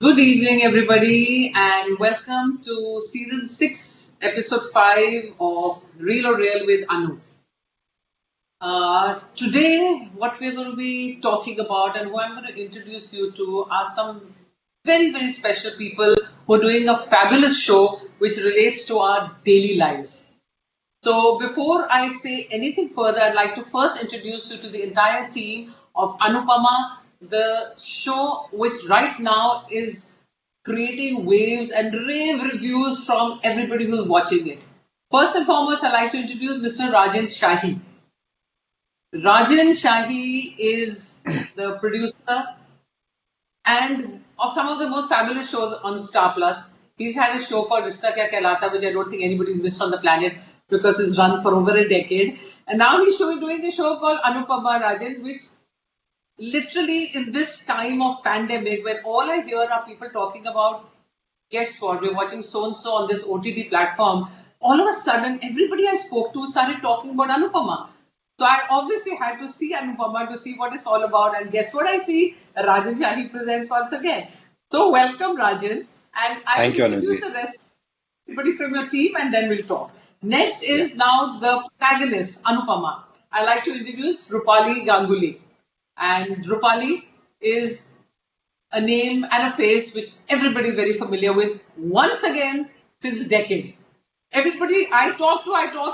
Good evening, everybody, and welcome to season 6, episode 5 of Real or Real with Anu. Today, what we're going to be talking about and who I'm going to introduce you to are some very, very special people who are doing a fabulous show which relates to our daily lives. So, before I say anything further, I'd like to first introduce you to the entire team of Anupama, the show which right now is creating waves and rave reviews from everybody who's watching it. First and foremost, I'd like to introduce Mr. Rajan Shahi. Rajan Shahi is the producer and of some of the most fabulous shows on Star Plus. He's had a show called Rishta Kya Kehlata, which I don't think anybody missed on the planet because it's run for over a decade. And now he's doing a show called Anupama Rajan, which literally in this time of pandemic, when all I hear are people talking about, guess what, we're watching so and so on this OTT platform. All of a sudden, everybody I spoke to started talking about Anupama. So I obviously had to see Anupama to see what it's all about. And guess what I see? Rajan Jani presents once again. So welcome, Rajan. And I will Thank you, introduce Anuji. the rest, everybody from your team, and then we'll talk. Next Yeah. is now the protagonist, Anupama. I like to introduce Rupali Ganguly. And Rupali is a name and a face which everybody is very familiar with once again since decades. Everybody I talk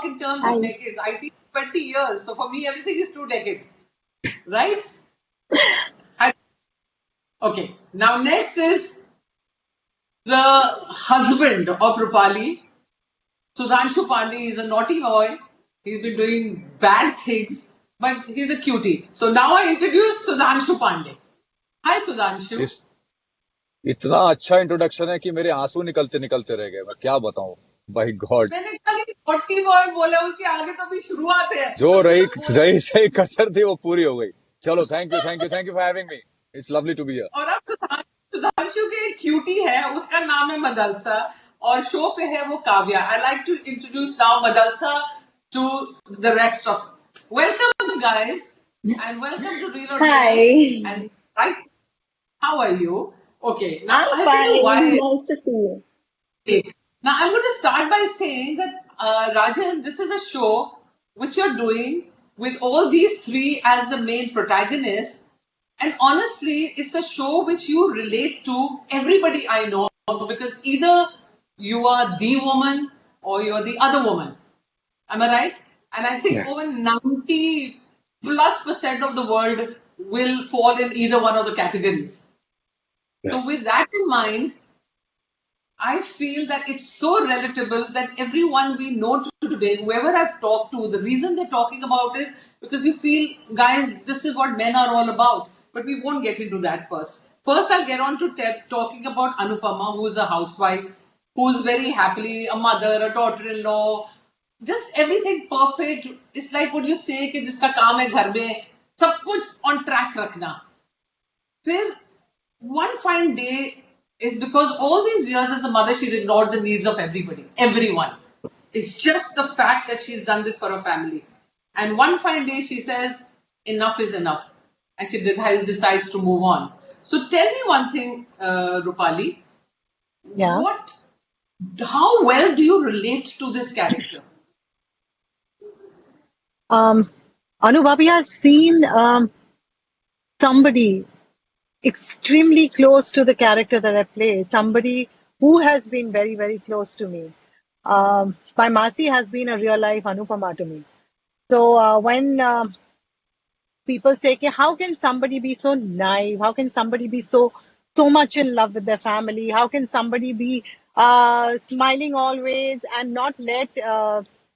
in terms of Hi. decades. I think 20 years. So for me, everything is 2 decades, right? I, okay. Now, next is the husband of Rupali, Sudhanshu Pandey. Is a naughty boy. He's been doing bad things, but he's a cutie. So now I introduce Sudhanshu Pandey. Hi, Sudhanshu. इस इतना अच्छा introduction है कि मेरे आंसू निकलते निकलते रह गए। मैं क्या बताऊं। By God. मैंने खाली naughty boy बोला, उसके आगे तो भी शुरुआत है। जो रही रही सही कसर थी वो पूरी हो गई। चलो, thank you for having me. It's lovely to be here. और अब सुधांशु के एक क्यूटी है, उसका नाम है मदलसा और शो पे है वो Kavya. I like to introduce now Madalsa to the rest of welcome guys and welcome to reel Hi. And right how are you okay now I'm I tell you fine. Why. Nice to see you. Now, I'm going to start by saying that, Rajan, this is a show which you're doing with all these three as the main protagonists. And honestly, it's a show which you relate to everybody I know because either you are the woman or you're the other woman. Am I right? And I think Yeah. over 90+% of the world will fall in either one of the categories. So, Yeah. with that in mind, I feel that it's so relatable that everyone we know today, whoever I've talked to, the reason they're talking about is because you feel, guys, this is what men are all about. But we won't get into that first. First, I'll get on to talking about Anupama, who's a housewife, who's very happily a mother, a daughter-in-law, just everything perfect. It's like what you say कि जिसका काम है घर में सब कुछ on track रखना. फिर one fine day is because all these years as a mother, she's ignored the needs of everybody, everyone. It's just the fact that she's done this for her family. And one fine day, she says, enough is enough. And she decides to move on. So tell me one thing, Rupali. Yeah. How well do you relate to this character? Anubhavi, I've seen somebody extremely close to the character that I play, somebody who has been very, very close to me. My Masi has been a real life Anupama to me. So when people say, "Ki, how can somebody be so naive? How can somebody be so much in love with their family? How can somebody be smiling always and not let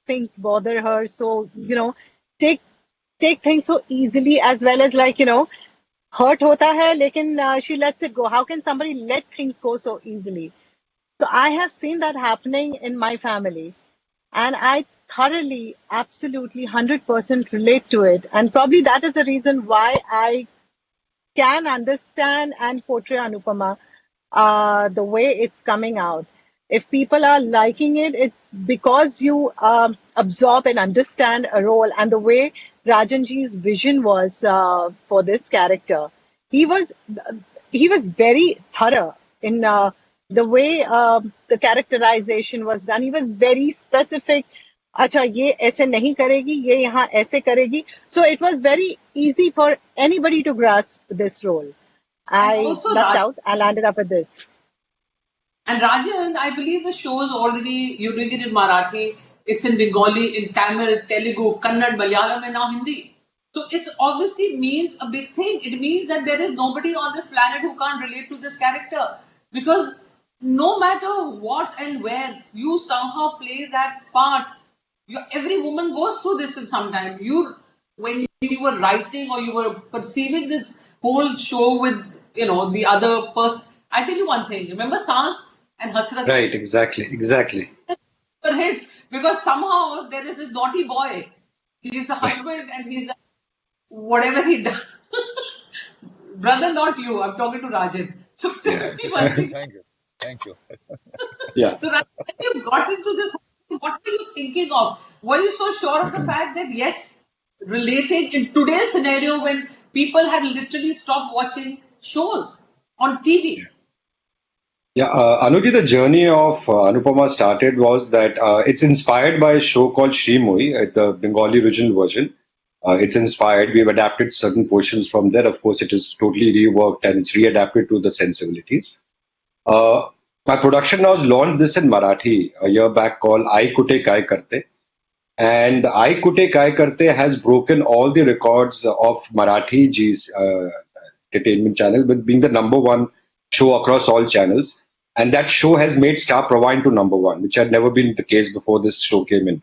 things bother her? So take take things so easily as well as hurt hota hai, lekin she lets it go. How can somebody let things go so easily?" So I have seen that happening in my family. And I thoroughly, absolutely, 100% relate to it. And probably that is the reason why I can understand and portray Anupama the way it's coming out. If people are liking it, it's because you absorb and understand a role and the way Rajanji's vision was for this character. He was he was very thorough. in the way the characterization was done. He was very specific. अच्छा ये ऐसे नहीं करेगी, ये यहाँ ऐसे करेगी. So it was very easy for anybody to grasp this role. And I also, lucked out. I landed up with this. And Rajan, I believe the show is already, you're doing it in Marathi, it's in Bengali, in Tamil, Telugu, Kannada, Malayalam, and now Hindi. So it obviously means a big thing. It means that there is nobody on this planet who can't relate to this character. Because no matter what and where, you somehow play that part. Every woman goes through this in some time. When you were writing or you were perceiving this whole show with, the other person. I tell you one thing. Remember Saans and Hasrat? Right, exactly. Super hits because somehow there is this naughty boy. He is the husband and he's whatever he does. Brother, not you. I'm talking to Rajan. So tell me one thing. Thank you. Yeah. So Rajan, when you got into this, what were you thinking of? Were you so sure of the fact that yes, relating in today's scenario when people had literally stopped watching shows on TV? Yeah, Anuji, the journey of Anupama started was that it's inspired by a show called Srimoi, the Bengali original version. It's inspired. We've adapted certain portions from there. Of course, it is totally reworked and it's readapted to the sensibilities. My production house launched this in Marathi a year back called Ai Kute Kai Karte. And Ai Kute Kai Karte has broken all the records of Marathi G's entertainment channel with being the number one show across all channels. And that show has made Star Provine to number one, which had never been the case before this show came in.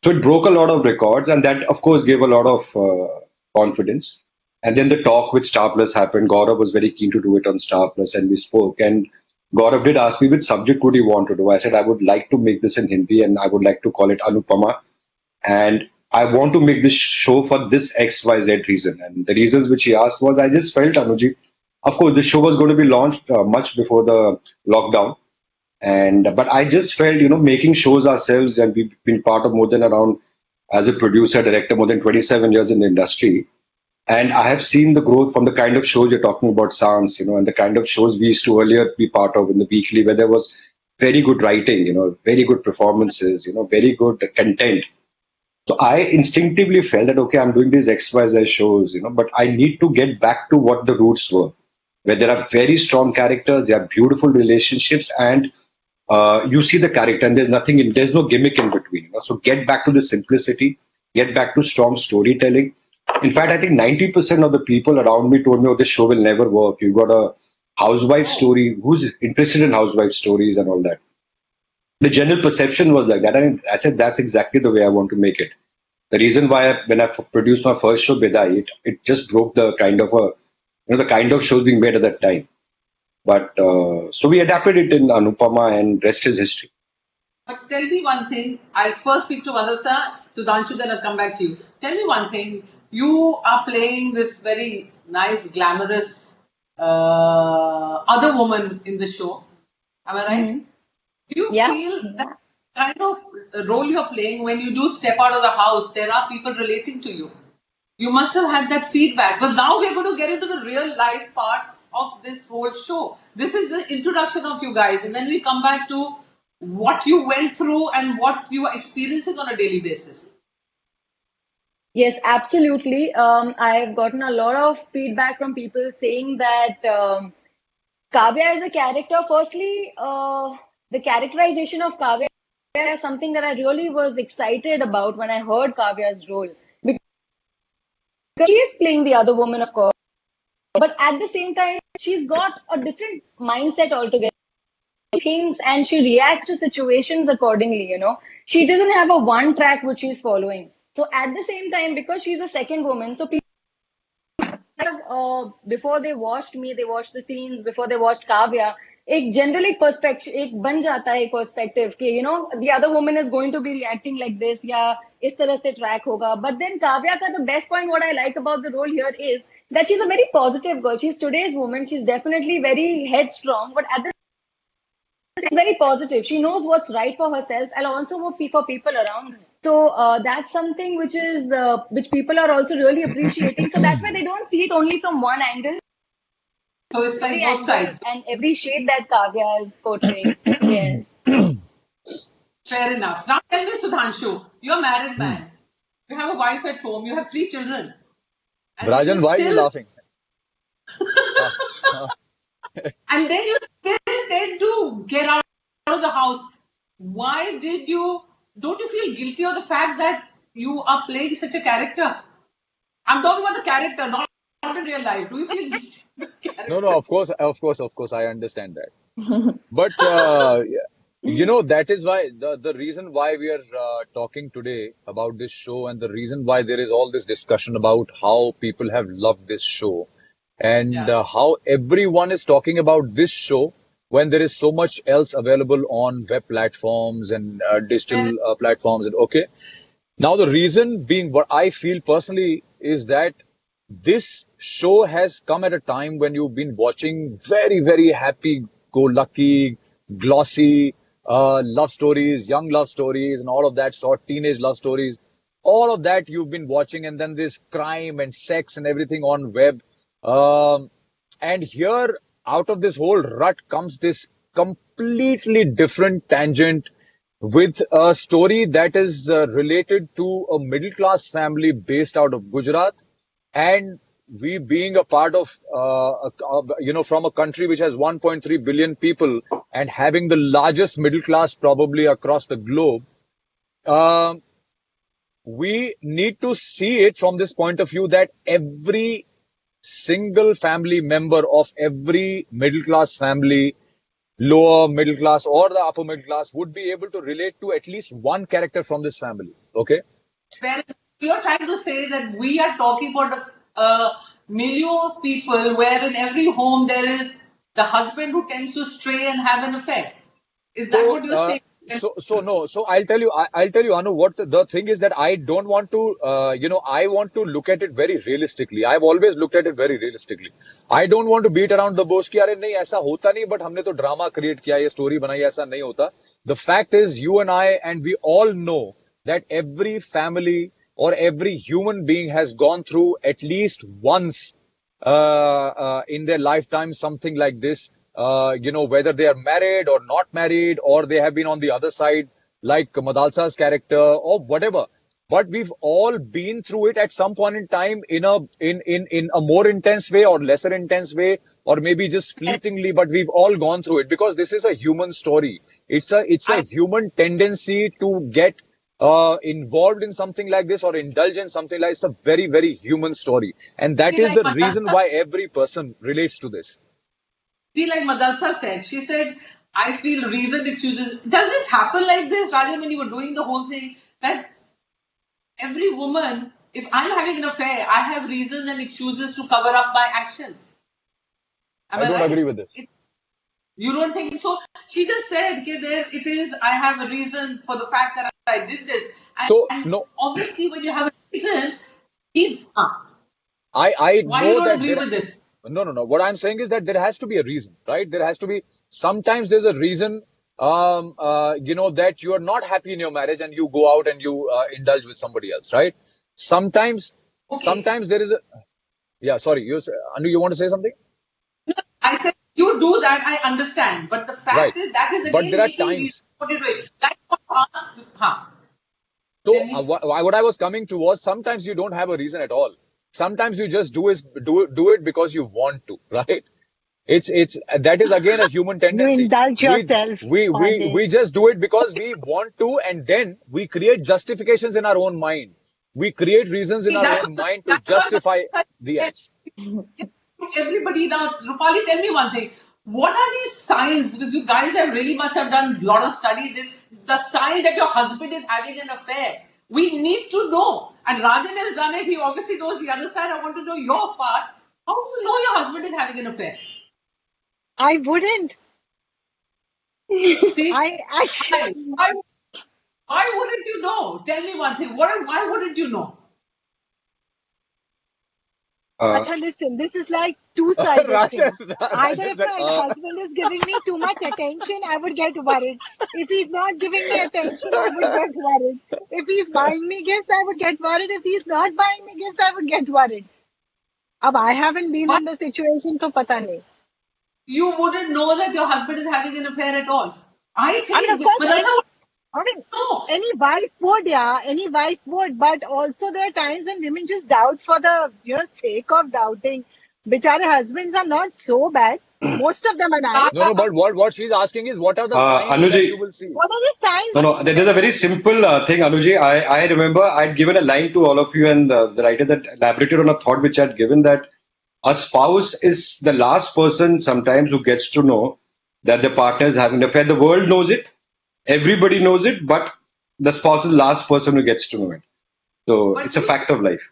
So it broke a lot of records, and that, of course, gave a lot of confidence. And then the talk with Star Plus happened. Gaurav was very keen to do it on Star Plus, and we spoke. And Gaurav did ask me which subject would you want to do. I said I would like to make this in Hindi, and I would like to call it Anupama. And I want to make this show for this XYZ reason. And the reasons which he asked was I just felt, Anuji, of course, the show was going to be launched much before the lockdown. But I just felt, making shows ourselves, and we've been part of more than around, as a producer, director, more than 27 years in the industry. And I have seen the growth from the kind of shows you're talking about, Sans, and the kind of shows we used to earlier be part of in the weekly, where there was very good writing, very good performances, very good content. So I instinctively felt that, okay, I'm doing these XYZ shows, but I need to get back to what the roots were, where there are very strong characters, there are beautiful relationships, and you see the character, and there's no gimmick in between. So get back to the simplicity, get back to strong storytelling. In fact, I think 90% of the people around me told me, oh, this show will never work. You've got a housewife story. Who's interested in housewife stories and all that? The general perception was like that. And I said, that's exactly the way I want to make it. The reason why when I produced my first show, Bidai, it just broke the kind of the kind of shows being made at that time. But so we adapted it in Anupama, and rest is history. But tell me one thing. I'll first speak to Madhasa, Sudhanshu, then I'll come back to you. Tell me one thing. You are playing this very nice, glamorous other woman in the show. Am I right? Mm-hmm. Do you feel that kind of role you're playing when you do step out of the house, there are people relating to you? You must have had that feedback. But now we're going to get into the real life part of this whole show. This is the introduction of you guys. And then we come back to what you went through and what you are experiencing on a daily basis. Yes, absolutely. I've gotten a lot of feedback from people saying that Kavya is a character. Firstly, the characterization of Kavya is something that I really was excited about when I heard Kavya's role. Because she is playing the other woman, of course. But at the same time, she's got a different mindset altogether. Things and she reacts to situations accordingly, She doesn't have a one track which she's following. So at the same time, because she's a second woman, so people before they watched me, they watched the scenes, before they watched Kavya, एक general एक perspective एक बन जाता है एक perspective कि the other woman is going to be reacting like this या इस तरह से track होगा. But then Kavya का the best point what I like about the role here is that she's a very positive girl. She's today's woman. She's definitely very headstrong, but at the she's very positive. She knows what's right for herself and also for people around her. So that's something which is which people are also really appreciating. So that's why they don't see it only from one angle. So it's like Every both angle sides. and every shade that Kavya is portraying. Yes. Fair enough. Now tell me, Sudhanshu, you're a married Hmm. man. You have a wife at home. You have 3 children, and then you Rajan, why are you still, laughing? Ah, ah. and then you still tend to get out of the house. Why did you? Don't you feel guilty of the fact that you are playing such a character? I'm talking about the character, not in real life. Do you feel guilty of the No, no, character? of course, I understand that. But that is why the reason why we are talking today about this show, and the reason why there is all this discussion about how people have loved this show, and Yeah. how everyone is talking about this show when there is so much else available on web platforms and digital platforms. And okay, now, the reason being, what I feel personally is that this show has come at a time when you've been watching very, very happy go lucky, glossy love stories, young love stories, and all of that sort, teenage love stories. All of that you've been watching, and then this crime and sex and everything on web. Um, and here, out of this whole rut, comes this completely different tangent with a story that is related to a middle class family based out of Gujarat, and we being a part of from a country which has 1.3 billion people and having the largest middle class probably across the globe. um, we need to see it from this point of view that every single family member of every middle class family, lower middle class or the upper middle class, would be able to relate to at least one character from this family. Okay. Where you're trying to say that we are talking about a milieu of people where in every home there is the husband who tends to stray and have an affair. Is that So, what you're saying? no. So I'll tell you, Anu, what the thing is that I don't want to, I want to look at it very realistically. I've always looked at it very realistically. I don't want to beat around the bush कि अरे नहीं ऐसा होता नहीं, but हमने तो drama create किया, ये story बनाई, ऐसा नहीं होता. The fact is, you and we all know that every family or every human being has gone through at least once in their lifetime something like this. Whether they are married or not married, or they have been on the other side, like Madalsa's character or whatever. But we've all been through it at some point in time in a more intense way or lesser intense way, or maybe just fleetingly. But we've all gone through it because this is a human story. It's a human tendency to get involved in something like this or indulge in something like it's a very, very human story, and that See, is like the reason Madalsa, why every person relates to this. like Madalsa said, she said, I feel reason excuses. Does this happen like this, Rajan, when you were doing the whole thing? That every woman, if I'm having an affair, I have reasons and excuses to cover up my actions. Am I I don't right? agree with this. You don't think so? She just said, okay, there it is. I have a reason for the fact that I did this. So And no, obviously, when you have a reason, it's I why you know don't that agree with this? no. What I'm saying is that there has to be a reason, right? There has to be, sometimes there's a reason, that you are not happy in your marriage and you go out and you indulge with somebody else, right? Sometimes, Okay. sometimes there is a, yeah, sorry, Anu, you want to say something? I said, you do that, I understand. But the Right. fact is, that is But again there are making reason times. for what you're doing. Like what I asked, So tell me. what I was coming to was, sometimes you don't have a reason at all. Sometimes you just do it because you want to, right? It's that is again a human You tendency. indulge We yourself, we Pandey. just do it because we want to, and then we create justifications in our own mind. We create reasons in See, our own mind to that's what justify Madalsa the said. acts. Everybody now, Rupali, tell me one thing. What are these signs? Because you guys have really much have done a lot of studies. The sign that your husband is having an affair. We need to know. And Rajan has done it. He obviously knows the other side. I want to know your part. How do you know your husband is having an affair? I wouldn't. See, I actually. why wouldn't you know? Tell me one thing. Why wouldn't you know? Acha, listen, this is like two-sided thing. Either Rajan if said, my husband is giving me too much attention, I would get worried. If he's not giving me attention, I would get worried. If he's buying me gifts, I would get worried. If he's not buying me gifts, I would get worried. Ab I haven't been Why? in the situation, so pata nahi. you wouldn't know that your husband is having an affair at all. I I mean, think of course, Madassa would I mean, know. any wife would, yeah, any wife would. But also, there are times when women just doubt for the sake of doubting. Bichare husbands are not so bad. Most of them are nice. No, but what she's asking is, what are the signs that you Anuji, will see? What are the signs? no, there's a very simple thing, Anuji. I remember I'd given a line to all of you, and the writer that elaborated on a thought which I'd given, that a spouse is the last person sometimes who gets to know that the partner is having an affair. The world knows it, everybody knows it, but the spouse is the last person who gets to know it. So But it's a fact of life.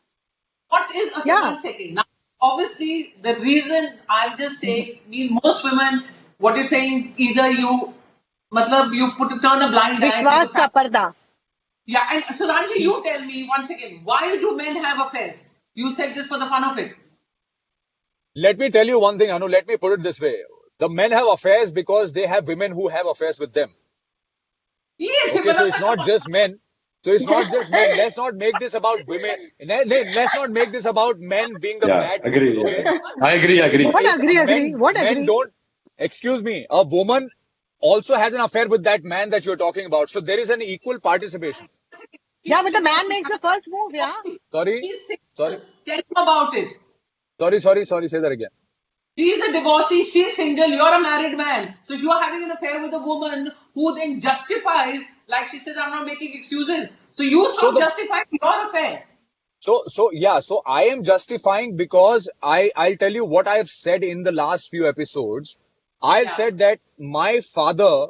what is, okay, Yeah. 1 second. Now, obviously, the reason I'm just saying, mean most women, what you're saying, either you, matlab, you turn a blind eye to the Vishwas ka fact. parda. Yeah, and Sudhanshu, you tell me once again, why do men have affairs? You said just for the fun of it. Let me tell you one thing, Anu. Let me put it this way: the men have affairs because they have women who have affairs with them. Yes, Okay, so it's not just men. So it's not just men. Let's not make this about women. Let's not make this about men being the Yeah, bad agree. people. Okay? I agree. What It's agree? men. What Men agree? don't. Excuse me. A woman also has an affair with that man that you're talking about. So there is an equal participation. Yeah, but the man makes the first move, yeah. Sorry. He's single. Sorry. Tell him about it. Sorry. Say that again. She's a divorcee, she's single, you're a married man. So you are having an affair with a woman who then justifies, like she says, I'm not making excuses. So you stop justifying your affair. So I am justifying because I'll tell you what I have said in the last few episodes. I've Yeah. said that my father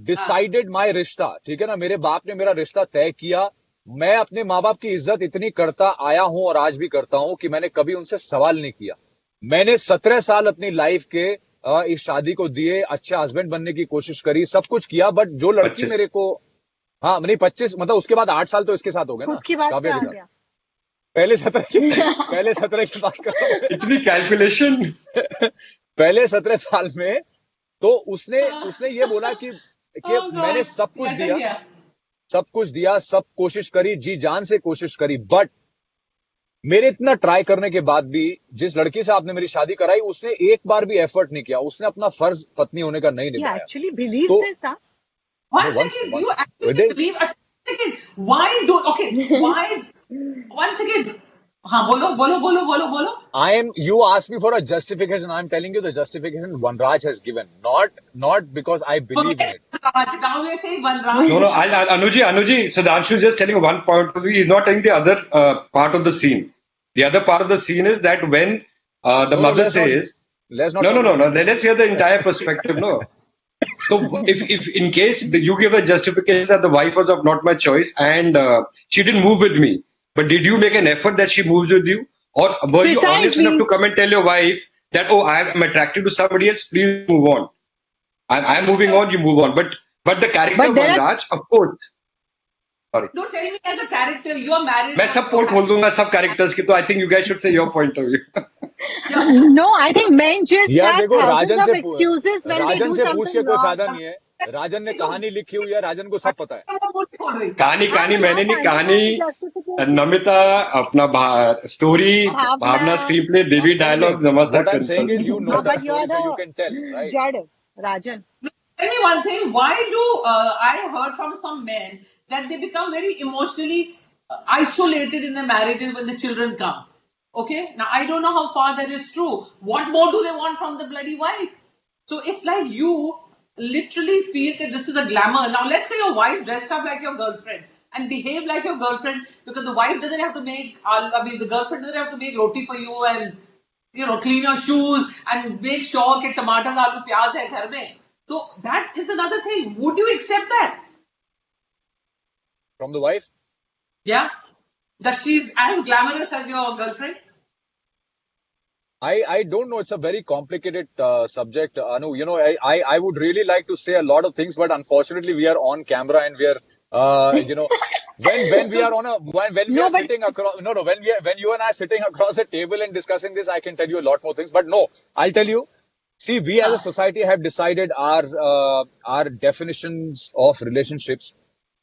decided my रिश्ता, ठीक है ना, मेरे बाप ने मेरा रिश्ता तय किया. मैं अपने माँ बाप की इज्जत इतनी करता आया हूं और आज भी करता हूं कि मैंने कभी उनसे सवाल नहीं किया. मैंने 17 साल अपनी लाइफ के इस शादी को दिए, अच्छा हस्बैंड बनने की कोशिश करी, सब कुछ किया, बट जो लड़की 25 मेरे को, हाँ नहीं 25, मतलब उसके बाद 8 साल तो इसके साथ हो गए ना, खुद की बात काव्या पे आ के साथ. गया. पहले 17 की बात कर रहा हूं. इतनी कैलकुलेशन. पहले 17 साल में तो उसने ये बोला कि Oh God. मैंने सब कुछ Yeah, दिया, सब कोशिश करी, जी जान से कोशिश करी, बट मेरे इतना ट्राई करने के बाद भी जिस लड़की से आपने मेरी शादी कराई उसने एक बार भी एफर्ट नहीं किया, उसने अपना फर्ज पत्नी होने का नहीं He निभाया. actually believes तो- this, huh? One No, second, one you second. actually There's- believe, second, why, one second. हाँ, बोलो. You asked me for a justification. I'm telling you the justification Vanraj has given, not because I believe in it. Now we are saying Vanraj. No, Anuji, Sudhanshu is just telling one point of view. He's not telling the other part of the scene. The other part of the scene is that when the No, mother let's not- says, Let's not. no. Let's hear the entire perspective. No. So if in case you give a justification that the wife was of not my choice and she didn't move with me, but did you make an effort that she moves with you? Or were you honest Precisely. enough to come and tell your wife that, oh, I'm attracted to somebody else, please move on. I'm moving on, you move on. But the character But of there are- Raj, of course. Sorry. Don't tell me as a character, you are married. मैं सब पोल खोल दूंगा सब characters की, तो I think you guys should say your point of view. No, I think men just यार have देखो, thousands Rajan of से excuses when they Rajan do से पूछ के something कोई wrong. फायदा नहीं है. राजन ने कहानी लिखी हुई है, राजन को सब पता है. कहानी मैंने नहीं, कहानी नमिता अपना स्टोरी, भावना स्क्रीन प्ले, देवी डायलॉग, नमस्कार. What I'm saying is, you know No, that but you're story, so the you can tell, right? Jad, Rajan. Tell me one thing. Why do I heard from some men that they become very emotionally isolated in their marriages when the children come? Okay. Now I don't know how far that is true. What more do they want from the bloody wife? So it's like you literally feel that this is a glamour. Now let's say your wife dressed up like your girlfriend and behave like your girlfriend, because the wife doesn't have to make, the girlfriend doesn't have to make roti for you and clean your shoes and make sure that tomato, aloo, pyaz hai ghar mein. So that is another thing. Would you accept that? From the wife? Yeah? That she's as glamorous as your girlfriend? I don't know. It's a very complicated subject, Anu. I would really like to say a lot of things, but unfortunately, we are on camera and we are, when we are on a when we are sitting across when you and I are sitting across a table and discussing this, I can tell you a lot more things. But no, I'll tell you. See, we as a society have decided our definitions of relationships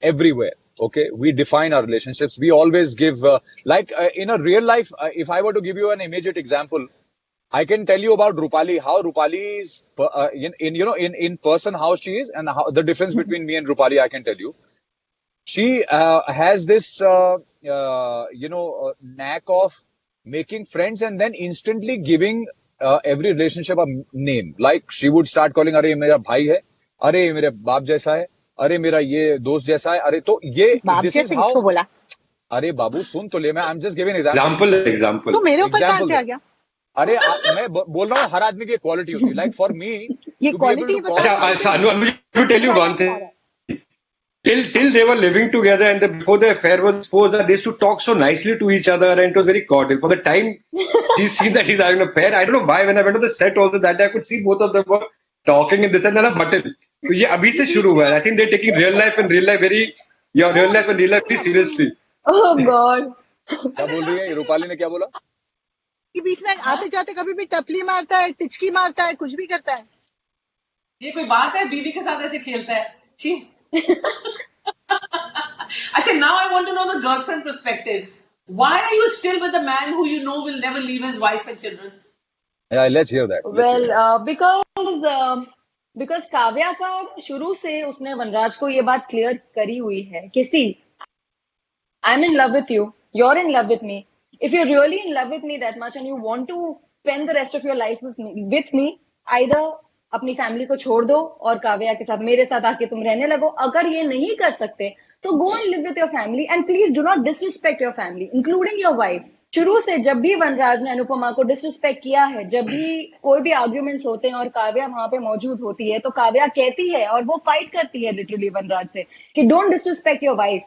everywhere. Okay, we define our relationships. We always give in a real life. If I were to give you an immediate example. I can tell you about Rupali, how Rupali's in person how she is, and how the difference between me and Rupali. I can tell you, she has this knack of making friends and then instantly giving every relationship a name. Like she would start calling, "अरे ये मेरा भाई है, अरे ये मेरे बाप जैसा है, अरे मेरा ये दोस्त जैसा है, अरे तो ये बाप this is जैसे how." किसको बोला? अरे बाबू सुन तो ले, मैं I'm just giving an example. Example. तो मेरे ऊपर कहाँ Example से आ दे. गया? अरे मैं बोल रहा हूँ हर आदमी की क्वालिटी होती है. Like for me ये to be able quality to call बता अच्छा, something. Anu, let me tell you one thing. Till they were living together and before the affair was exposed, they used to talk so nicely to each other and it was very cordial. For the time she's seen that he's having an affair, I don't know why, when I went to the set also that day, I could see both of them were talking in this and then a button. So ये अभी से शुरू हुआ है. I think they're taking real life and real life very very seriously. Oh God. क्या बोल रही है रूपाली ने, क्या बोला? के बीच में आते जाते कभी भी टपली मारता है, टिचकी मारता है, कुछ भी करता है. ये कोई बात है? बीवी के साथ ऐसे खेलता है? छी. अच्छा, now I want to know the girlfriend perspective. Why are you still with a man who you know will never leave his wife and children? Yeah, let's hear that. Well, because Kavya का शुरू से उसने वनराज को ये बात clear करी हुई है कि see, I'm in love with you, you're in love with me. If you're really in love with me that much and you want to spend the rest of your life with me, either अपनी family को छोड़ दो और काव्या के साथ मेरे साथ आके तुम रहने लगो. अगर ये नहीं कर सकते तो go and live with your family and please do not disrespect your family, including your wife. शुरू से जब भी वनराज ने अनुपमा को डिसरिस्पेक्ट किया है, जब भी कोई भी आर्ग्यूमेंट्स होते हैं और काव्या वहां पे मौजूद होती है, तो काव्या कहती है और वो फाइट करती है लिटरली वनराज से कि don't disrespect your wife,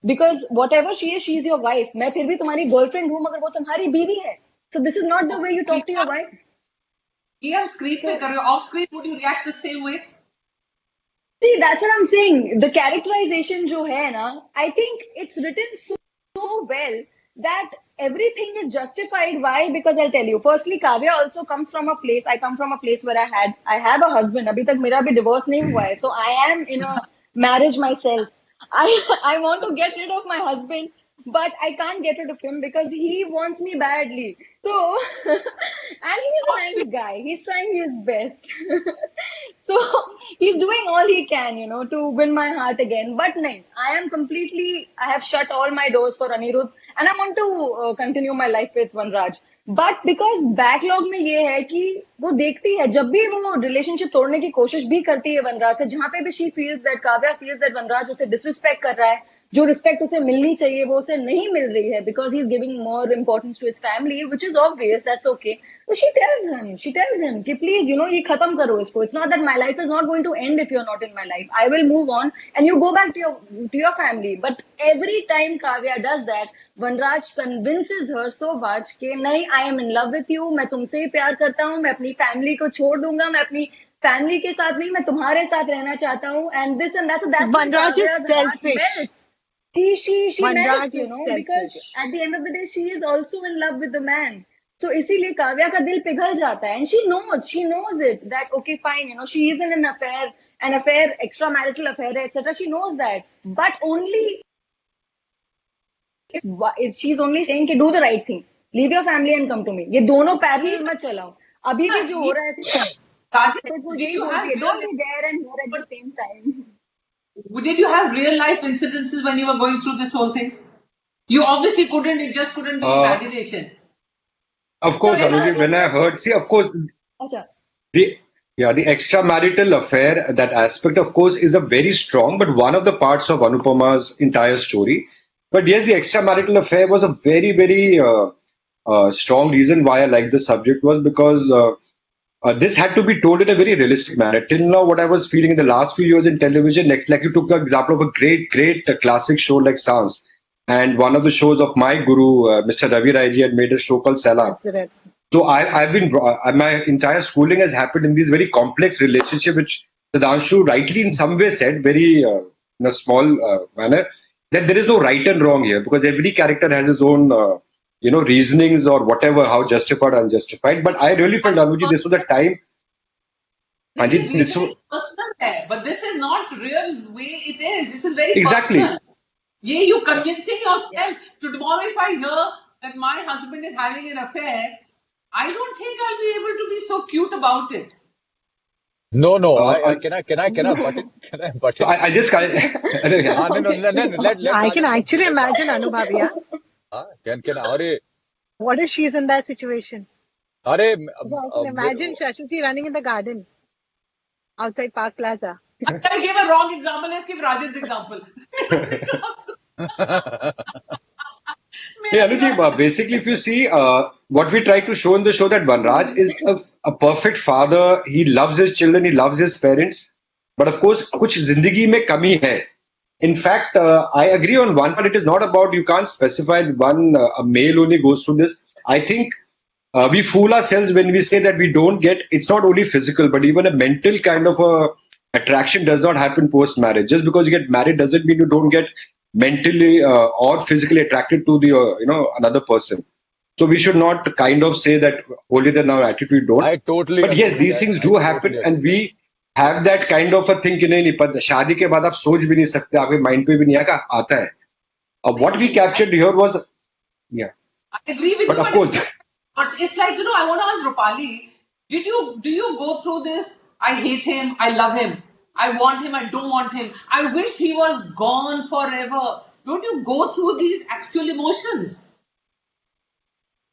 because what ever she is your wife. मैं फिर भी तुम्हारी गर्लफ्रेंड हूँ मगर वो तुम्हारी बीवी है. So this is not the way you talk to your wife. ये आप स्क्रीन पे कर रहे हो, off screen would you react the same way? See, that's what I'm saying. The characterization जो है ना, I think it's written so well that everything is justified. Why? Because I'll tell you. Firstly, Kavya also comes from a place. I come from a place where I have a husband. अभी तक मेरा भी divorce नहीं हुआ है. So I am in a marriage myself. I want to get rid of my husband, but I can't get rid of him because he wants me badly. So, and he's a nice guy. He's trying his best. So he's doing all he can, to win my heart again. But nahin, I have shut all my doors for Anirudh and I want to continue my life with Vanraj. But because backlog में ये है कि वो देखती है जब भी वो रिलेशनशिप तोड़ने की कोशिश भी करती है वनराज से, जहाँ पे भी she feels that Kavya feels that वनराज उसे डिसरिस्पेक्ट कर रहा है, जो रिस्पेक्ट उसे मिलनी चाहिए वो उसे नहीं मिल रही है because he's giving more importance to his family, which is obvious, that's okay. So she tells him कि please, ये खत्म करो इसको. It's not that my life is not going to end if you're not in my life. I will move on and you go back to your family. But every time Kavya does that, Vanraj convinces her so much कि नहीं, I am in love with you, मैं तुमसे ही प्यार करता हूँ, मैं अपनी family को छोड़ दूंगा, मैं अपनी फैमिली के साथ नहीं, मैं तुम्हारे साथ रहना चाहता हूँ. And this and that's Vanraj is selfish. She Vanraj melts, is because selfish. at the end of the day she is also in love with the man. So इसीलिए काव्या का दिल पिघल जाता है, and she knows it that okay fine, she is in an affair, extramarital affair, etc. She knows that, but only she's only saying कि do the right thing, leave your family and come to me. ये दोनों parallel मत चलाओ. अभी भी जो हो रहा है तो वो यही बोलती है, don't be there and here at the same time. Did you have real life incidences when you were going through this whole thing? You obviously couldn't. It just couldn't be imagination. Of course, Anuji, when I heard, see, of course, अच्छा. the extramarital affair, that aspect, of course, is a very strong, but one of the parts of Anupama's entire story. But yes, the extramarital affair was a very, very strong reason why I liked the subject was because this had to be told in a very realistic manner. Till now, what I was feeling in the last few years in television, like you took the example of a great classic show like Sans. And one of the shows of my guru, Mr. Ravi Raiji, had made a show called Salam. So I've been, my entire schooling has happened in this very complex relationship, which Sudhanshu rightly in some way said, very in a small manner, that there is no right and wrong here because every character has his own, reasonings or whatever, how justified or unjustified. But I really felt, Anuji, this was the time. But this is not real way it is. This is very exactly. personal. Yeah, you convincing yourself to tomorrow if I hear that my husband is having an affair, I don't think I'll be able to be so cute about it. No, Uh, can I butt in? Can I butt so in? I just can't. No, let I can Kajal actually complete. imagine Anubhav, yeah? Can What if she's in that situation? अरे I can imagine Shashiji running in the garden outside Park Plaza. I gave a wrong example. Let's give Rajan's example. Hey, Anuji, basically, if you see what we try to show in the show, that Banraj is a perfect father. He loves his children, he loves his parents. But of course, कुछ जिंदगी में कमी है. In fact, I agree on one part. It is not about you can't specify one a male only goes through this. I think we fool ourselves when we say that we don't get. It's not only physical, but even a mental kind of a attraction does not happen post marriage. Just because you get married doesn't mean you don't get mentally or physically attracted to the another person. So we should not kind of say that only than our attitude don't. I totally But agree yes, with these that. things I do totally happen, agree. and we have that kind of a thing कि नहीं पर शादी के बाद आप सोच भी नहीं सकते, आपके माइंड पे भी नहीं आएगा, आता है. What we captured here was, yeah, I agree with but you, of course, but it's like, I want to ask Rupali, do you go through this? I hate him, I love him. I want him, I don't want him. I wish he was gone forever. Don't you go through these actual emotions?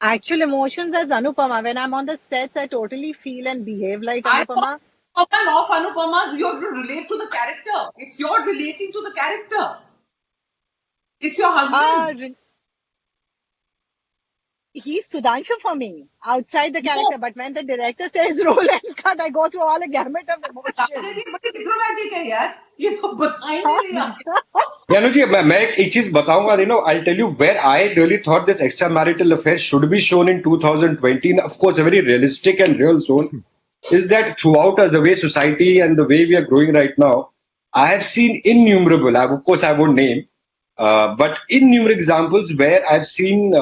Actual emotions as Anupama. When I'm on the sets, I totally feel and behave like I Anupama. want of Anupama, you have to relate to the character. It's your relating to the character. It's your husband. He's Sudhanshu for me outside the character, but when the director says roll and cut, I go through all a gamut of emotions. बड़ी diplomatic है यार, ये सब बता ही नहीं रही आपको. Yanuji, मैं एक चीज बताऊंगा, I'll tell you where I really thought this extramarital affair should be shown in 2020. Of course, a very realistic and real zone is that throughout us, the way society and the way we are growing right now, I have seen innumerable, of course, I won't name, but innumerable examples where I've seen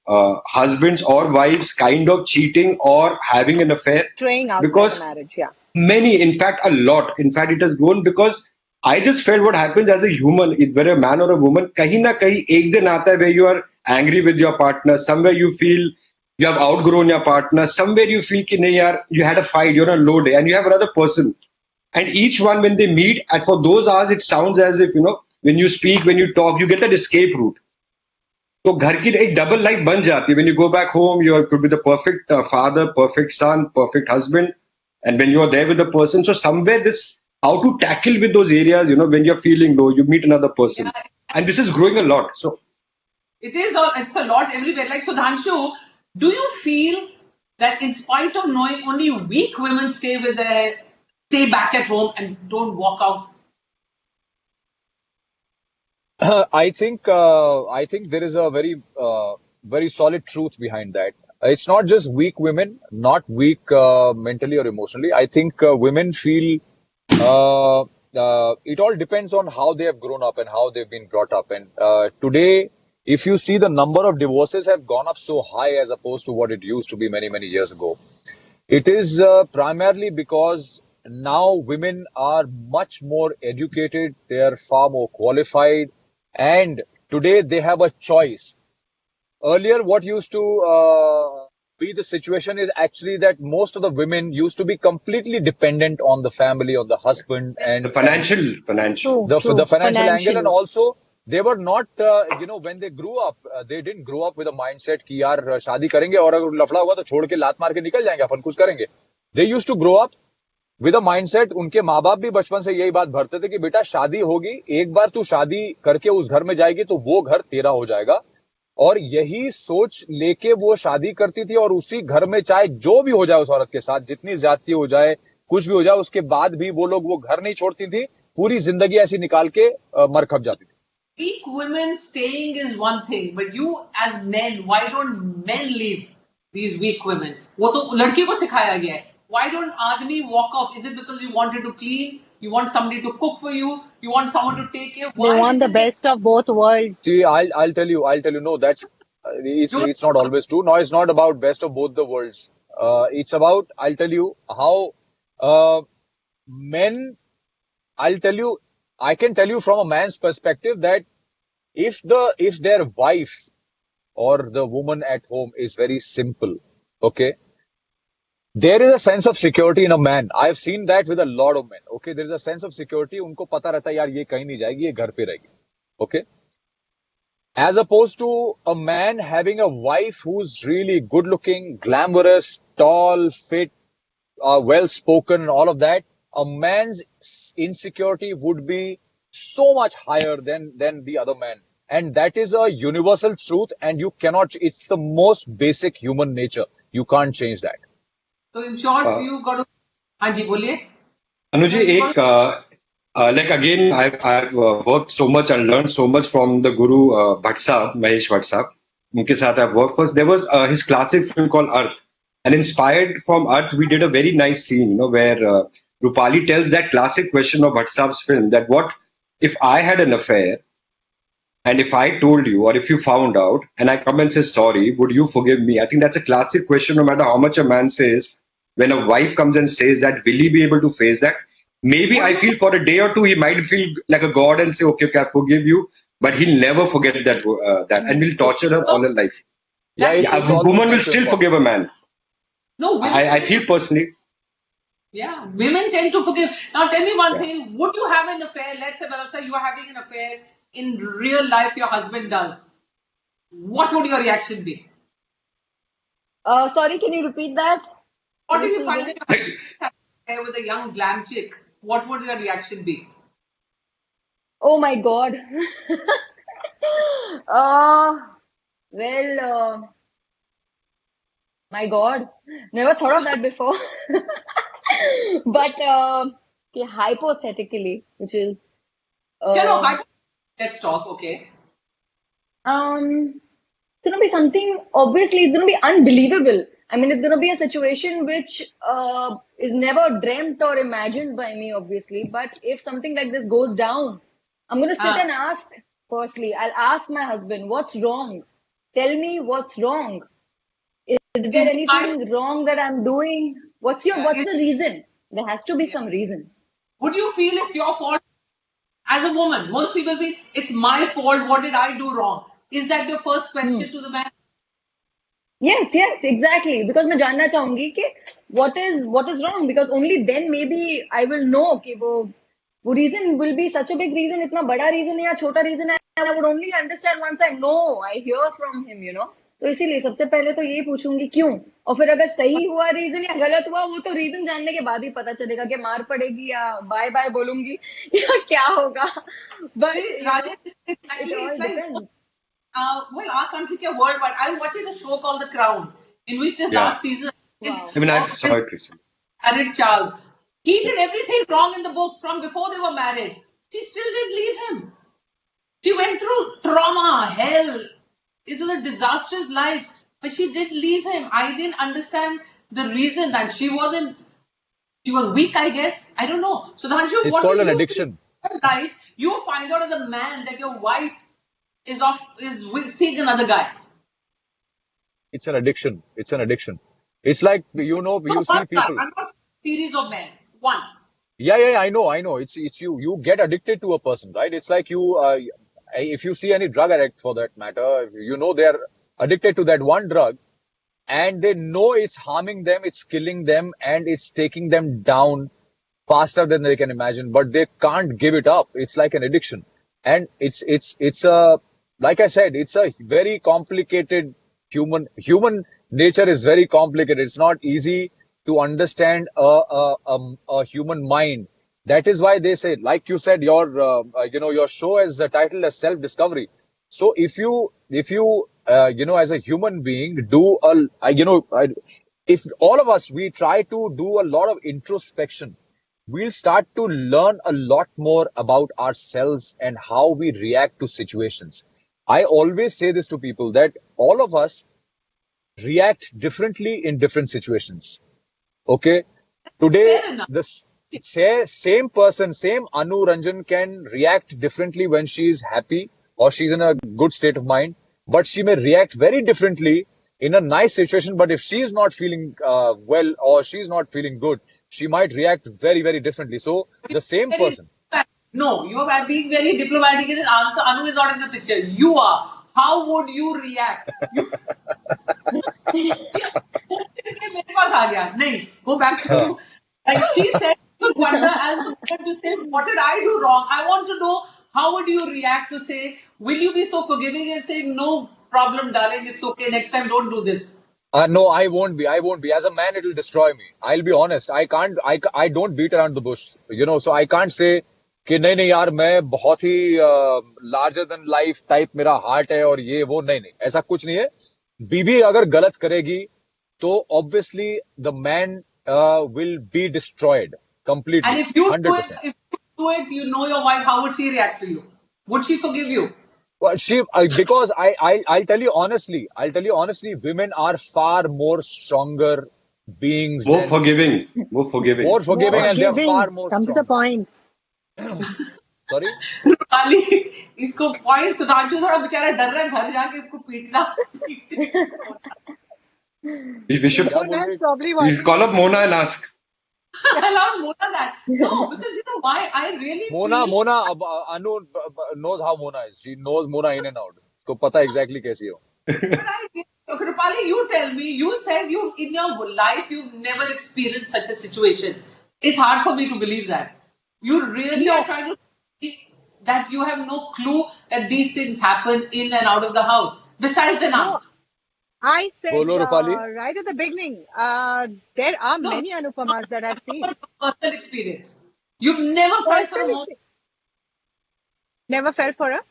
husbands or wives kind of cheating or having an affair Straying outside because the marriage, yeah. many, in fact, a lot. In fact, it has grown because I just felt what happens as a human, whether a man or a woman, kahin na kahin, ek din aata hai where you are angry with your partner, somewhere you feel you have outgrown your partner, somewhere you feel ki nahi yaar, you had a fight, you're on a low day, and you have another person. And each one, when they meet, and for those hours, it sounds as if, when you speak, when you talk, you get that escape route. तो घर की एक double life बन जाती है. When you go back home, you could be the perfect father, perfect son, perfect husband, and when you are there with the person, so somewhere this how to tackle with those areas, when you're feeling low, you meet another person, and this is growing a lot. So it's a lot everywhere. Like Sudhanshu, do you feel that in spite of knowing only weak women stay back at home and don't walk out? I think there is a very solid truth behind that. It's not just weak women, not weak mentally or emotionally. I think women feel it all depends on how they have grown up and how they've been brought up. And today, if you see the number of divorces have gone up so high as opposed to what it used to be many years ago, it is primarily because now women are much more educated, they are far more qualified, and today they have a choice. Earlier, what used to be the situation is actually that most of the women used to be completely dependent on the family, on the husband, and the financial, the financial angle, and also they were not, when they grew up, they didn't grow up with a mindset कि यार शादी करेंगे और अगर लफड़ा होगा तो छोड़ के लात मार के निकल जाएंगे अपन कुछ करेंगे. They used to grow up with a mindset. उनके माँ बाप भी बचपन से यही बात भरते थे कि बेटा शादी होगी, एक बार तू शादी करके उस घर में जाएगी तो वो घर तेरा हो जाएगा, और यही सोच लेके वो शादी करती थी, और उसी घर में चाहे जो भी हो जाए उस औरत के साथ, जितनी ज्यादती हो जाए, कुछ भी हो जाए, उसके बाद भी वो लोग वो घर नहीं छोड़ती थी, पूरी जिंदगी ऐसी निकाल के मर खप जाती थी. Weak women staying is one thing, but you as men, why don't men leave these weak women? वो तो लड़की को सिखाया गया है. Why don't आदमी walk off? Is it because you wanted to clean? You want somebody to cook for you? You want someone to take care? They want the best of both worlds. See, I'll tell you. No, that's it's not always true. No, it's not about best of both the worlds. It's about, I'll tell you how men. I'll tell you. I can tell you from a man's perspective that if their wife or the woman at home is very simple, Okay. There is a sense of security in a man. I've seen that with a lot of men. Okay. There is a sense of security. उनको पता रहता है यार ये कहीं नहीं जाएगी, ये घर पे रहेगी. Okay. As opposed to a man having a wife who's really good looking, glamorous, tall, fit, well spoken, and all of that, a man's insecurity would be so much higher than the other man. And that is a universal truth, and you cannot, it's the most basic human nature. You can't change that. So in short, you got to. हाँ जी बोलिए. Anuji, like again, I've worked so much and learned so much from the Guru Bhatt Sahab, Mahesh Bhatt Sahab. उनके साथ I've worked first. There was his classic film called Earth, and inspired from Earth, we did a very nice scene, where Rupali tells that classic question of Bhatt Sahab's film, that what if I had an affair, and if I told you, or if you found out, and I come and say sorry, would you forgive me? I think that's a classic question. No matter how much a man says, when a wife comes and says that, will he be able to face that? Maybe I feel for a day or two he might feel like a god and say, okay, I forgive you, but he'll never forget that, and will torture her all her life. Yeah, A woman will still forgive a man. No, women I feel personally. Yeah, women tend to forgive. Now, tell me one thing: would you have an affair? Let's say, Balalsa, you are having an affair in real life. Your husband does. What would your reaction be? Sorry, can you repeat that? What if you find that your husband has an affair with a young glam chick? What would your reaction be? Oh my God. My God, never thought of that before. But okay, hypothetically, which is Let's talk. Okay. it's gonna be something. Obviously, it's gonna be unbelievable. I mean, it's gonna be a situation which is never dreamt or imagined by me, obviously. But if something like this goes down, I'm gonna sit and ask. Firstly, I'll ask my husband, "What's wrong? Tell me what's wrong. Is there anything wrong that I'm doing? What's the reason? There has to be some reason." Would you feel it's your fault as a woman? Most people feel it's my fault. What did I do wrong? Is that your first question to the man? Yes, exactly. Because मैं जानना चाहूंगी कि what is wrong? Because only then maybe I will know कि वो reason will be such a big reason, इतना बड़ा reason है या छोटा reason है. I would only understand once I know, I hear from him, तो इसीलिए सबसे पहले तो यही पूछूंगी क्यों, और फिर अगर सही हुआ रीजन या गलत हुआ वो तो रीजन जानने के बाद ही पता चलेगा कि मार पड़ेगी या बाय बाय बोलूंगी या क्या होगा. But Rajesh, it all depends. Well, our country के worldwide. I was watching a show called The Crown, in which this last season is I mean, I saw it recently. married Charles. He did everything wrong in the book from before they were married. She still didn't leave him. She went through trauma, hell. It was a disastrous life, but she didn't leave him. I didn't understand the reason that she was weak, I guess. I don't know. So, Dhanshu, It's what called do an you addiction. feel like you find out as a man that your wife is seeing another guy? It's an addiction. It's an addiction. It's like, you see people. I'm not series of men. One. Yeah, I know. It's you get addicted to a person, right? It's like if you see any drug addict for that matter, they're addicted to that one drug, and they know it's harming them, it's killing them, and it's taking them down faster than they can imagine, but they can't give it up. It's like an addiction, and it's a, like I said, it's a very complicated human nature is very complicated. It's not easy to understand a human mind. That is why they say, like you said, your show is titled as self-discovery. So if you as a human being if all of us, we try to do a lot of introspection, we'll start to learn a lot more about ourselves and how we react to situations. I always say this to people, that all of us react differently in different situations. Okay, today this same person, same Anu Ranjan, can react differently when she's happy or she's in a good state of mind, but she may react very differently in a nice situation. But if she's not feeling well or she's not feeling good, she might react very, very differently. So the same person. No, you are being very diplomatic in this answer. Anu is not in the picture. You are. How would you react? मेरे पास आ गया. नहीं, go back to like she said to Wanda as the mother to say, what did I do wrong? I want to know how would you react to say, will you be so forgiving and saying, no problem, darling, it's okay, next time don't do this. No, I won't be. I won't be. As a man, it will destroy me. I'll be honest. I can't. I don't beat around the bush. You know. So I can't say कि नहीं नहीं यार मैं बहुत ही larger than life type मेरा heart है और ये वो नहीं नहीं ऐसा कुछ नहीं है. बीवी अगर गलत करेगी तो obviously the man will be destroyed completely. And if you 100%. do it, you know your wife, how would she react to you? Would she forgive you? Well, because I'll tell you honestly, women are far more stronger beings. More forgiving. More forgiving, and they're far more Come strong. to the point. Sorry? Rupali, इसको point Sudhanshu थोड़ा बेचारा डर रहा है घर जाके इसको पीटना. We should That's probably what. we'll call up Mona and ask. Allow Mona that. No, because you know why I really Mona, Anu knows how Mona is. She knows Mona in and out. उसको पता है exactly कैसी हो. Okay, Rupali, you tell me. You said you in your life you've never experienced such a situation. It's hard for me to believe that. You really are trying to think that you have no clue that these things happen in and out of the house. Besides the No, aunt. I said Bolo, Rupali. right at the beginning, there are many Anupamas that I've seen. Personal experience. You've never felt for a Personal moment, Never felt for a.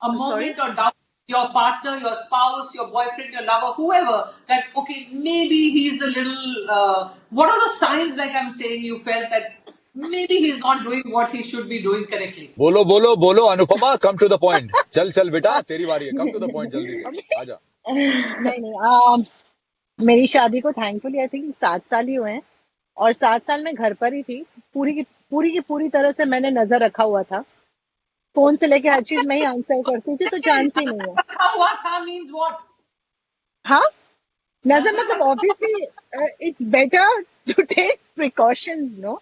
moment or doubt your partner, your spouse, your boyfriend, your lover, whoever, that okay, maybe he's a little. What are the signs? Like I'm saying, you felt that maybe he's not doing what he should be doing correctly. बोलो Anupama, come to the point. चल बेटा तेरी बारी है. Come to the point जल्दी से. आजा. नहीं मेरी शादी को थैंकफुली आई थिंक 7 साल ही हुए हैं और 7 साल में घर पर ही थी. पूरी तरह से मैंने नजर रखा हुआ था. फोन से लेके हर चीज मैं ही आंसर करती थी तो चांस ही नहीं है. What means what? हाँ नजर मतलब obviously it's better to take precautions no.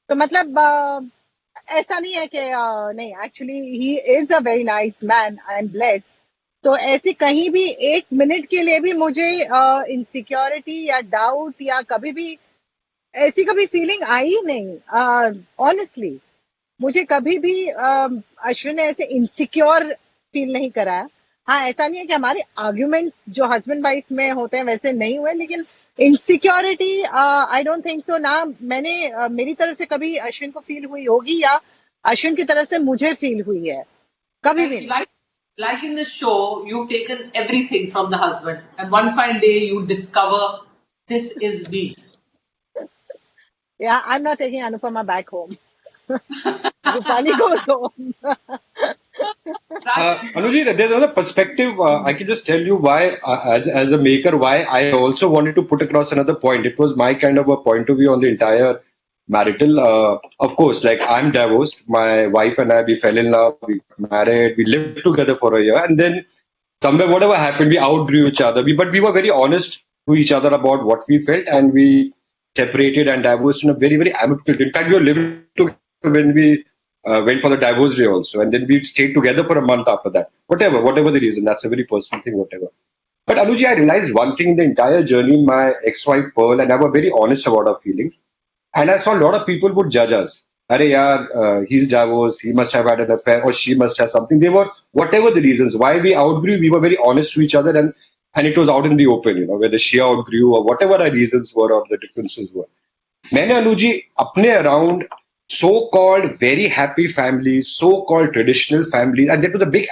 तो मतलब ऐसा नहीं है कि नहीं actually he is a very nice man. I am blessed. तो ऐसी कहीं भी 1 मिनट के लिए भी मुझे इनसिक्योरिटी या डाउट या कभी भी ऐसी कभी फीलिंग आई नहीं. ऑनेस्टली मुझे कभी भी अश्विन ने ऐसे इनसिक्योर फील नहीं कराया. हाँ ऐसा नहीं है कि हमारे आर्ग्यूमेंट्स जो हस्बैंड वाइफ में होते हैं वैसे नहीं हुए लेकिन insecurity I don't think so ना मैंने मेरी तरफ से कभी अश्विन को फील हुई होगी या अश्विन की तरफ से मुझे फील हुई है कभी भी नहीं. Like in the show, you've taken everything from the husband, and one fine day you discover this is me. Yeah, I'm not taking Anupama back home. Rupali goes home. Right? Anuji, there's another perspective. I can just tell you why, as a maker, why I also wanted to put across another point. It was my kind of a point of view on the entire marital. Of course, like I'm divorced. My wife and I, we fell in love, we married, we lived together for a year, and then somewhere, whatever happened, we outgrew each other. But we were very honest to each other about what we felt, and we separated and divorced in a very, very amicable. In fact, we were living together when we went for the divorce day also, and then we stayed together for a month after that. Whatever the reason, that's a very personal thing, whatever. But Anuji, I realized one thing in the entire journey. My ex-wife Pearl and I were very honest about our feelings. And I saw a lot of people would judge us. Arey yaar, he's divorced, he must have had an affair, or she must have something. They were, whatever the reasons, why we outgrew, we were very honest to each other, and it was out in the open, you know, whether she outgrew or whatever our reasons were or the differences were. Maine Anuji, apne around so-called very happy families, so-called traditional families, and there was a big,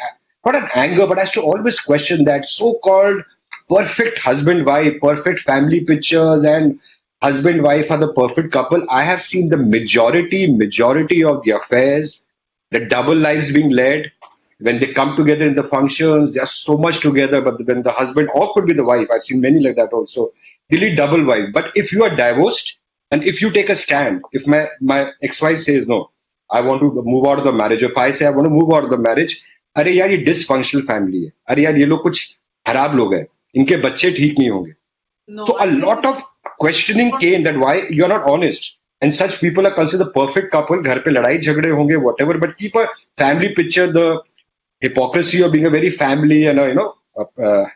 not an anger, but I used to always question that so-called perfect husband-wife, perfect family pictures, and husband-wife are the perfect couple. I have seen the majority of the affairs, the double lives being led. When they come together in the functions, they are so much together, but when the husband, or could be the wife, I've seen many like that also, they lead double wife. But if you are divorced, and if you take a stand, if my ex-wife says, no, I want to move out of the marriage, if I say I want to move out of the marriage, अरे यार ये dysfunctional family है, अरे यार ये लोग कुछ खराब लोग हैं, इनके बच्चे ठीक नहीं होंगे. So a lot of questioning came that why you are not honest, and such people are considered the perfect couple. घर पे लड़ाई झगड़े होंगे, whatever, but keep a family picture, the hypocrisy of being a very family and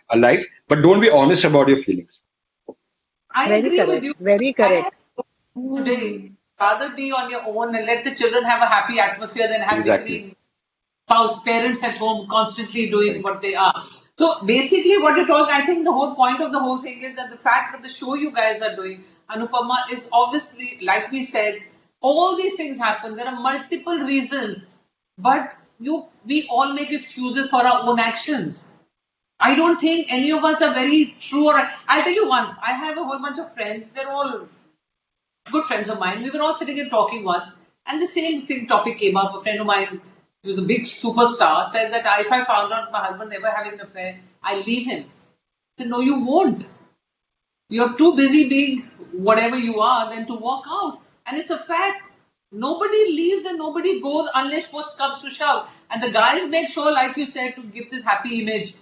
alive, but don't be honest about your feelings. I Very agree with correct. you. Very I correct. have today rather be on your own and let the children have a happy atmosphere than have Exactly. different house parents at home constantly doing Right. what they are. So basically, what you're talking, I think the whole point of the whole thing is that the fact that the show you guys are doing, Anupama, is obviously, like we said, all these things happen. There are multiple reasons, but we all make excuses for our own actions. I don't think any of us are very true. Or I'll tell you once, I have a whole bunch of friends. They're all good friends of mine. We were all sitting and talking once, and the same thing topic came up. A friend of mine, who was a big superstar, said that if I found out my husband never having an affair, I leave him. I said, no, you won't. You're too busy being whatever you are than to walk out. And it's a fact. Nobody leaves and nobody goes unless push comes to shove. And the guys make sure, like you said, to give this happy image.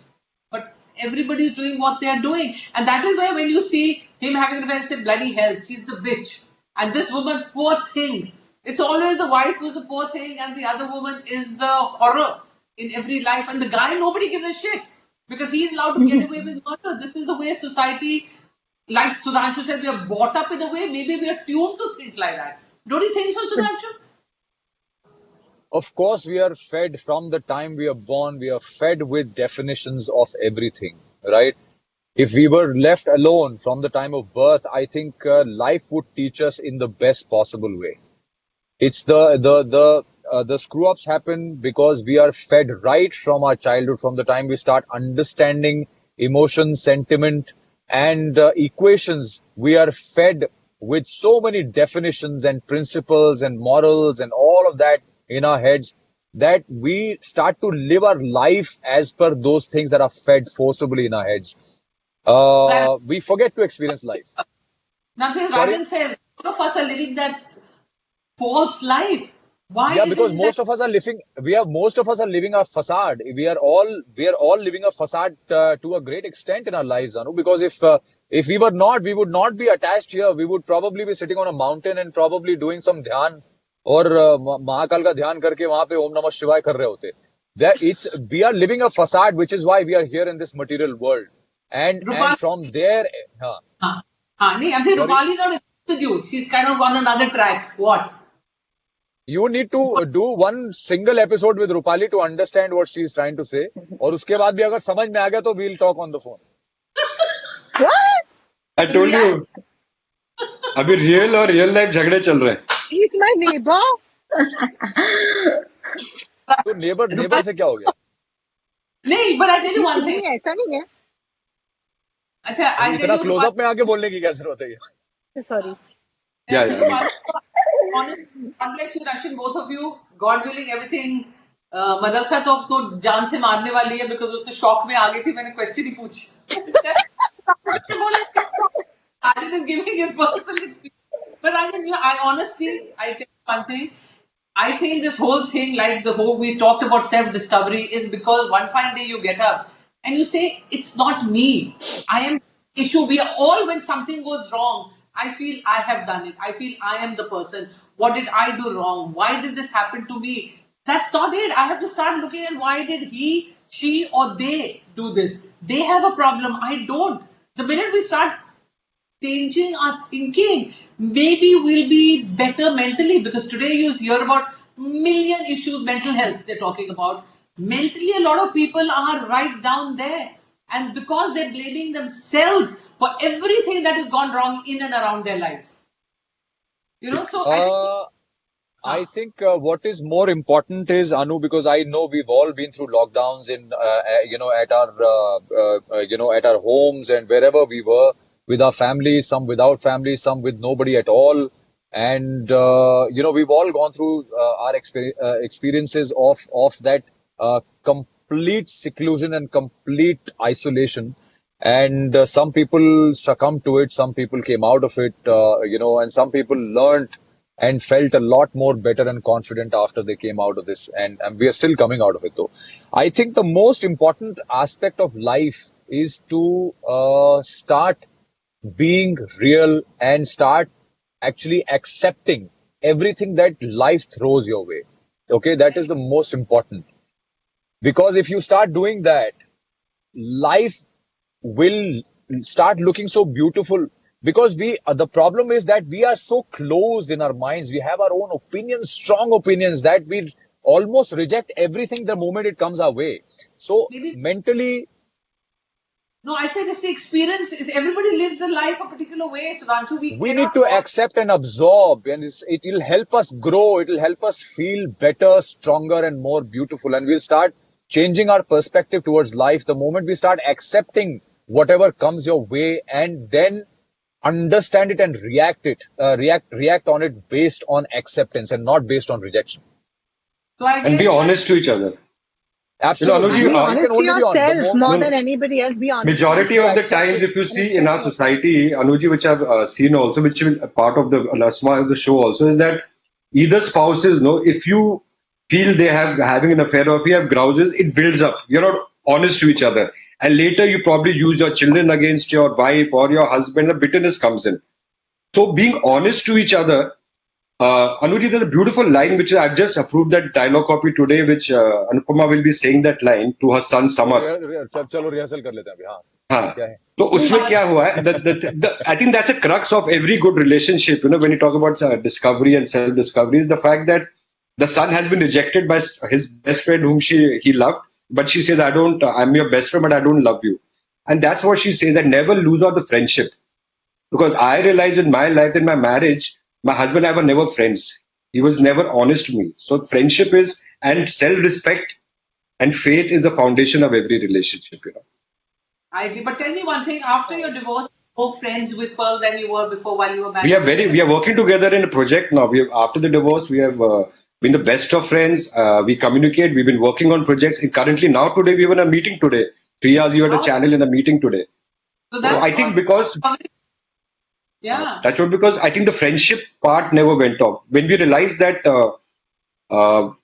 But everybody's doing what they're doing. And that is why when you see him having an affair, say, bloody hell, she's the bitch. And this woman, poor thing. It's always the wife who's the poor thing and the other woman is the horror in every life. And the guy, nobody gives a shit because he's allowed to get away with murder. This is the way society, like Sudhanshu says, we are brought up in a way, maybe we are tuned to things like that. Don't you think so, Sudhanshu? Of course, we are fed from the time we are born, we are fed with definitions of everything, right? If we were left alone from the time of birth, I think life would teach us in the best possible way. It's the screw ups happen because we are fed right from our childhood, from the time we start understanding emotion, sentiment, and equations. We are fed with so many definitions and principles and morals and all of that in our heads that we start to live our life as per those things that are fed forcibly in our heads. We forget to experience life. Nothing Sorry? Rajan says, all of us are living that false life. Why Yeah, is because it that most of us are living a facade. We are all living a facade to a great extent in our lives, Anu. Because if we were not, we would not be attached here. We would probably be sitting on a mountain and probably doing some dhyan और महाकाल का ध्यान करके वहां पे ओम नमः शिवाय कर रहे होते. We are living a facade, which is why we are here in this material world. And Rupali? from there, Haan. Nee, I'm saying Sorry? Rupali is not with you. She's kind of on another track. What? you need to do one single episode with Rupali to understand what she is trying to say. और उसके बाद भी अगर समझ में आ गया तो we'll talk on the phone. What? I told you, अभी रियल और रियल लाइफ झगड़े चल रहे हैं. He's my neighbor. तो नेबर से क्या हो गया? Nee, but I tell you one नहीं thing. ऐसा नहीं है. अच्छा, I इतना tell you क्लोजअप में आके बोलने की क्या जरूरत है? Sorry. Yeah. Honestly, God bless you, Rashid, both of you. God willing, everything. मदरसा तो जान से मारने वाली है because वो तो शॉक में आ गई थी. मैंने क्वेश्चन ही पूछी. Rajat is giving his personal experience. But I honestly, I tell you one thing. I think this whole thing, like the whole we talked about self-discovery, is because one fine day you get up and you say, it's not me. I am issue. We are all, when something goes wrong, I feel I have done it. I feel I am the person. What did I do wrong? Why did this happen to me? That's not it. I have to start looking at why did he, she, or they do this? They have a problem. I don't. The minute we start changing our thinking, maybe we'll be better mentally, because today you hear about million issues, mental health they're talking about. Mentally, a lot of people are right down there, and because they're blaming themselves for everything that has gone wrong in and around their lives. So I think what is more important is, Anu, because I know we've all been through lockdowns at our homes and wherever we were with our families, some without families, some with nobody at all. And, we've all gone through our experiences of that complete seclusion and complete isolation. And some people succumbed to it, some people came out of it, and some people learned and felt a lot more better and confident after they came out of this. And we are still coming out of it, though. I think the most important aspect of life is to start being real and start actually accepting everything that life throws your way. Okay, that is the most important. Because if you start doing that, life will start looking so beautiful. because the problem is that we are so closed in our minds. We have our own opinions, strong opinions, that we almost reject everything the moment it comes our way. So Maybe mentally, no, I said it's the experience. Everybody lives their life a particular way, Sudhanshu. We we need cannot to all. accept and absorb, and it will help us grow. It will help us feel better, stronger, and more beautiful. And we'll start changing our perspective towards life the moment we start accepting whatever comes your way, and then understand it and react on it based on acceptance and not based on rejection. So I And be guess honest to each other. Absolutely. Anuji, Be You can honest to only be on the yourself more No, than anybody else. Be honest to majority yourself. of the times, if you see in our society, Anuji, which I've seen also, which will part of the last part of the show also, is that either spouses, no, if you feel they have having an affair or if you have grouses, it builds up. You're not honest to each other, and later you probably use your children against your wife or your husband. The bitterness comes in. So being honest to each other. Anuji, there's a beautiful line which I've just approved that dialogue copy today, which Anupama will be saying that line to her son Samar. चलो rehearsal कर लेते हैं अभी. हाँ, हाँ. क्या है? तो उसमें क्या हुआ है? I think that's a crux of every good relationship. You know, when you talk about discovery and self-discovery, is the fact that the son has been rejected by his best friend whom he loved, but she says, I'm your best friend, but I don't love you. And that's what she says, that never lose out the friendship. Because I realized in my life, in my marriage, my husband and I were never friends. He was never honest to me. So friendship is, and self-respect and faith is the foundation of every relationship, you know. I agree. But tell me one thing: after your divorce, more friends with Pearl than you were before while you were married. We are working together in a project now. After the divorce, we have been the best of friends. We communicate. We've been working on projects. And currently, now today, we were in a meeting today. 3 hours, you had a channel in a meeting today. So that's I think because yeah. that's what, because I think the friendship part never went off. When we realized that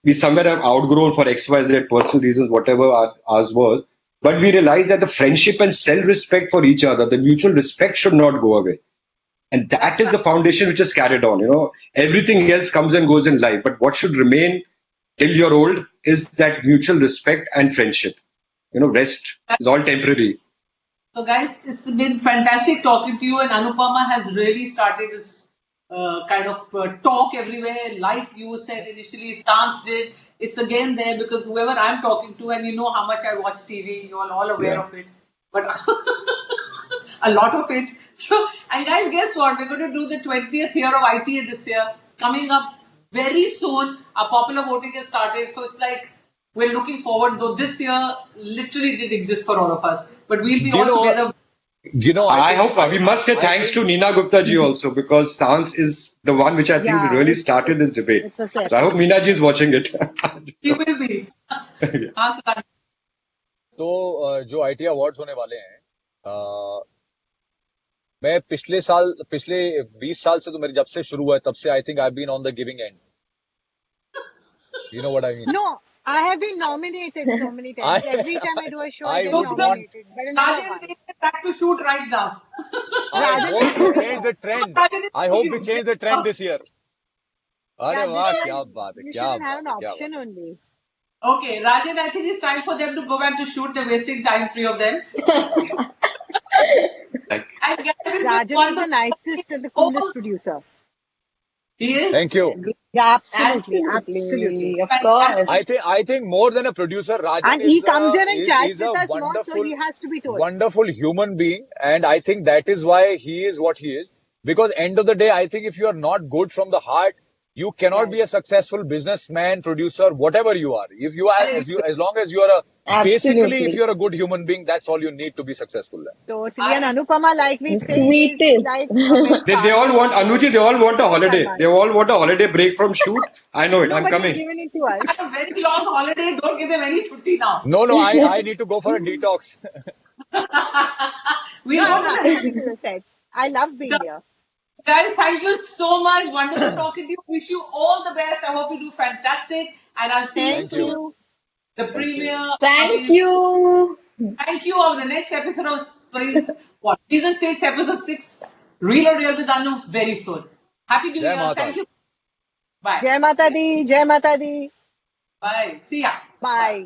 we somewhere have outgrown for XYZ personal reasons, whatever ours was, but we realized that the friendship and self-respect for each other, the mutual respect should not go away. And that is the foundation which is carried on. You know, everything else comes and goes in life, but what should remain till you're old is that mutual respect and friendship. You know, rest is all temporary. So guys, it's been fantastic talking to you, and Anupama has really started this kind of talk everywhere, like you said initially, Stance did. It's again there because whoever I'm talking to, and you know how much I watch TV, you're all aware of it, but a lot of it. So, and guys, guess what? We're going to do the 20th year of ITA this year, coming up very soon. Our popular voting has started, so it's like we're looking forward. Though this year literally did exist for all of us, but we'll be all together. You know, I hope we must say thanks to Neena Gupta ji also, because Sans is the one which I think really started this debate. So I hope Neena ji is watching it. She will be. हाँ, Sudhanshu. तो जो IT awards होने वाले हैं, मैं पिछले 20 साल से, तो मेरे जब से शुरू हुआ है तब से, I think I been on the giving end. You know what I mean? No, I have been nominated so many times. Every time I do a show, I get would nominated. But I never Rajan won. takes it back to shoot right now. I hope we change the trend. I hope we change the trend this year. अरे Yeah, वाह, this क्या year बात है, you क्या should have an बात, क्या option बात. only. Okay, Rajan, I think it's time for them to go back to shoot. They're wasting time, three of them. And Gavin is Rajan is one the of nicest and the coolest producer. He is. Thank you. Yeah, absolutely. Of course. I think more than a producer, Rajan And he is comes here and chats is a with us more, so wonderful, he has to be told. wonderful human being, and I think that is why he is what he is. Because end of the day, I think if you are not good from the heart, you cannot be a successful businessman, producer, whatever you are. If you are, as long as you are basically, if you are a good human being, that's all you need to be successful. Totally. And Anupama, like we say, Sweetest. is like They all want, Anuji, they all want a holiday. They all want a holiday break from shoot. I know it. I'm Nobody coming. given it to us. Have a very long holiday. Don't give them any chutti now. No, I need to go for a detox. We No, don't I'm have- happy to say. I love being here. Guys, thank you so much. Wonderful talking to you. Wish you all the best. I hope you do fantastic. And I'll see you Thank soon. you. The premiere. Thank you. Thank you of the next episode of season 6, episode 6, Real or Real with Anu, very soon. Happy New Jai Year. Mata. Thank you. Bye. Jai Mata Di. Jai Mata Di. Bye. See ya. Bye.